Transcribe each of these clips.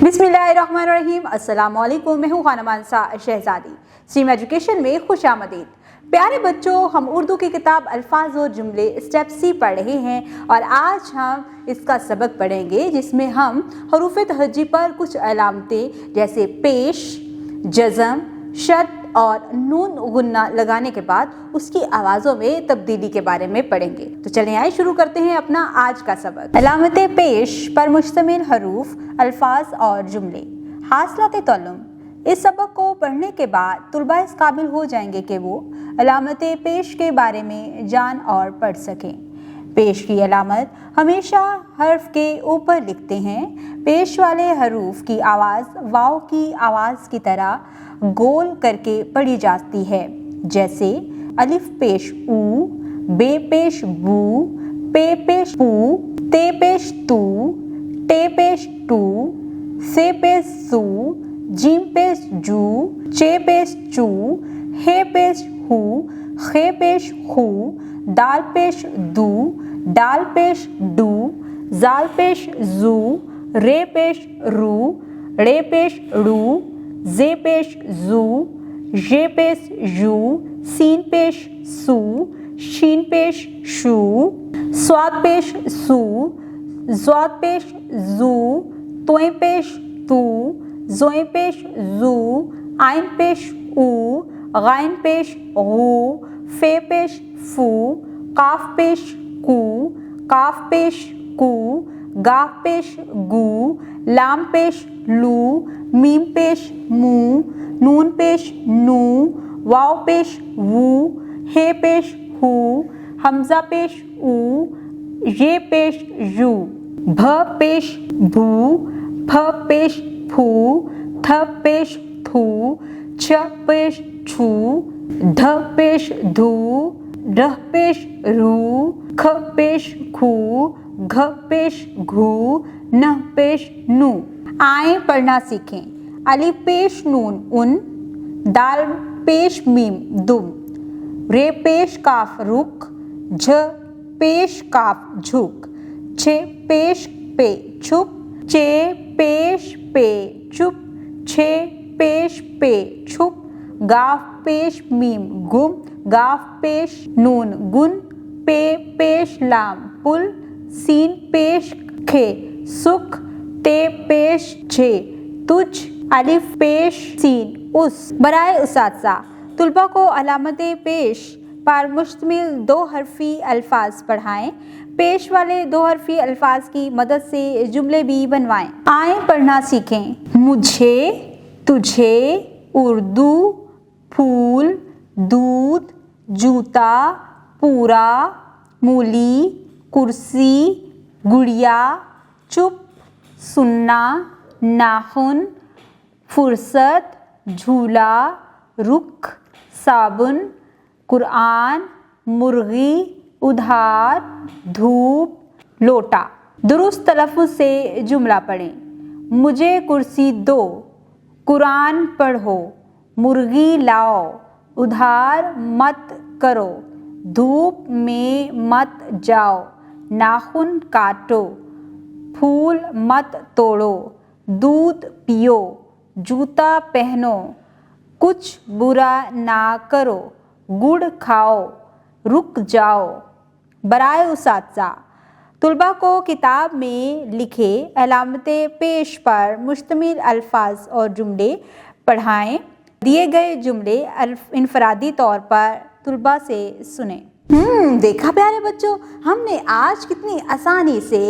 बिस्मिल्लाहिर्रहमानिर्रहीम। अस्सलाम वालेकुम। मैं हूँ खानमानसा शहजादी। स्ट्रीम एजुकेशन में खुश आमदीद। प्यारे बच्चों, हम उर्दू की किताब अल्फाज और जुमले स्टेप सी पढ़ रहे हैं और आज हम इसका सबक पढ़ेंगे जिसमें हम हरूफ तहज्जी पर कुछ अलामतें जैसे पेश, जज़म, शद और नून गुन्ना लगाने के बाद उसकी आवाज़ों में तब्दीली के बारे में पढ़ेंगे। तो चलें आइए शुरू करते हैं अपना आज का सबक। अलामत पेश पर मुश्तमिल हरूफ, अल्फाज और जुमले। हासिलात तअल्लुम। इस सबक को पढ़ने के बाद तुलबा इस काबिल हो जाएंगे कि वो अलामत पेश के बारे में जान और पढ़ सकें। पेश की अलामत हमेशा हर्फ के ऊपर लिखते हैं। पेश वाले हरूफ की आवाज़ वाव की आवाज़ की तरह गोल करके पढ़ी जाती है, जैसे अलिफ पेश ऊ, बे पेश बू, पे पेश पू, ते पेश तू, टे पेश टू, से पेश सू, जीम पेश जू, चे पेश चू, हे पेश हू, खे पेश हू, दाल पेश दू, डाल पेश डू, जाल पेश जू, रे पेश रू, रे पेश रू, जे पेश जू, जे पेश जू, सीन पेश सू, शीन पेश शू, स्वाद पेश सू, ज़्वाद पेश जू, तोय पेश तू, ज़ोय पेश जू, आइन पेश ऊ, गाइन पेश गू, फे पेश फू, काफ पेश कू, काफ पेश कू, गाफ पेश गू, लाम पेश लू, मीम पेश मू, नून पेश नू, वाव पेश वू, हे पेश हू, हमजा पेश ऊ, ये पेश यू, भ पेश भू, फ पेश फू, थ पेश थू, छ पेश छू, ध पेश धू, ढ पेश रू, ख पेश खू, घ पेश घू, न पेश नू। आए पढ़ना सीखें। अलिफ पेश नून उन, दाल पेश मीम दुम, रे पेश काफ रुख, झ पेश काफ झुक, छे पेश पे छुप, चे पेश पे चुप, छे पेश पे छुप, गाफ पेश मीम गुम, गाफ पेश नून गुन, पे पेश लाम पुल, सीन पेश खे सुख, ते पेश छे तुझ, अलिफ पेश सीन उस। बराए उसात्ज़ा, तुलबा को अलामत पेश पर मुश्तमिल दो हरफी अल्फाज पढ़ाएं। पेश वाले दो हरफी अल्फाज की मदद से जुमले भी बनवाएं। आए पढ़ना सीखें। मुझे, तुझे, उर्दू, फूल, दूध, जूता, पूरा, मूली, कुर्सी, गुड़िया, चुप, सुन्ना, नाखून, फुर्सत, झूला, रुख, साबुन, कुरान, मुर्गी, उधार, धूप, लोटा। दुरुस्त तलफ़्फ़ुज़ से जुमला पढ़ें। मुझे कुर्सी दो, कुरान पढ़ो, मुर्गी लाओ, उधार मत करो, धूप में मत जाओ, नाखून काटो, फूल मत तोड़ो, दूध पियो, जूता पहनो, कुछ बुरा ना करो, गुड़ खाओ, रुक जाओ। बराए उसात्ज़ा, तुलबा को किताब में लिखे अलामत पेश पर मुश्तमिल अल्फाज और जुमले पढ़ाएं। दिए गए जुमले इनफरादी तौर पर तुलबा से सुने। देखा प्यारे बच्चों, हमने आज कितनी आसानी से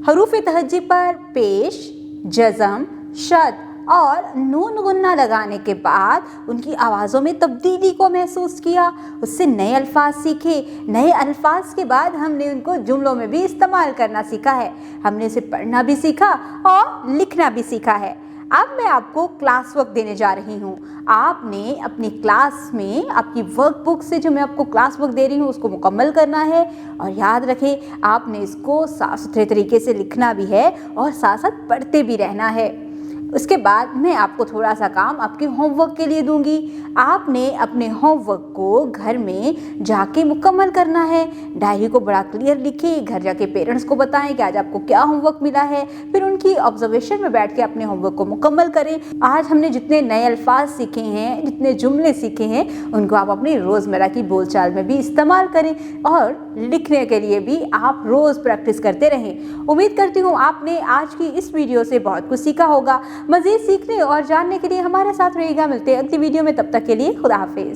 हरूफ तहज्जी पर पेश, जज़म, शद और नून गुन्ना लगाने के बाद उनकी आवाज़ों में तब्दीली को महसूस किया, उससे नए अल्फाज सीखे। नए अल्फाज के बाद हमने उनको जुमलों में भी इस्तेमाल करना सीखा है। हमने उसे पढ़ना भी सीखा और लिखना भी सीखा है। अब मैं आपको क्लास वर्क देने जा रही हूँ। आपने अपनी क्लास में आपकी वर्क बुक से जो मैं आपको क्लास वर्क दे रही हूँ उसको मुकम्मल करना है और याद रखें आपने इसको साफ सुथरे तरीके से लिखना भी है और साथ साथ पढ़ते भी रहना है। उसके बाद मैं आपको थोड़ा सा काम आपके होमवर्क के लिए दूंगी। आपने अपने होमवर्क को घर में जाके मुकम्मल करना है। डायरी को बड़ा क्लियर लिखिए, घर जाके पेरेंट्स को बताएं कि आज आपको क्या होमवर्क मिला है, फिर उनकी ऑब्जर्वेशन में बैठ के अपने होमवर्क को मुकम्मल करें। आज हमने जितने नए अल्फाज सीखे हैं, जितने जुमले सीखे हैं, उनको आप अपनी रोज़मर्रा की बोलचाल में भी इस्तेमाल करें और लिखने के लिए भी आप रोज़ प्रैक्टिस करते रहें। उम्मीद करती हूँ आपने आज की इस वीडियो से बहुत कुछ सीखा होगा। मज़ीद सीखने और जानने के लिए हमारे साथ रहिएगा। मिलते हैं अगली वीडियो में, तब तक के लिए खुदा हाफिज़।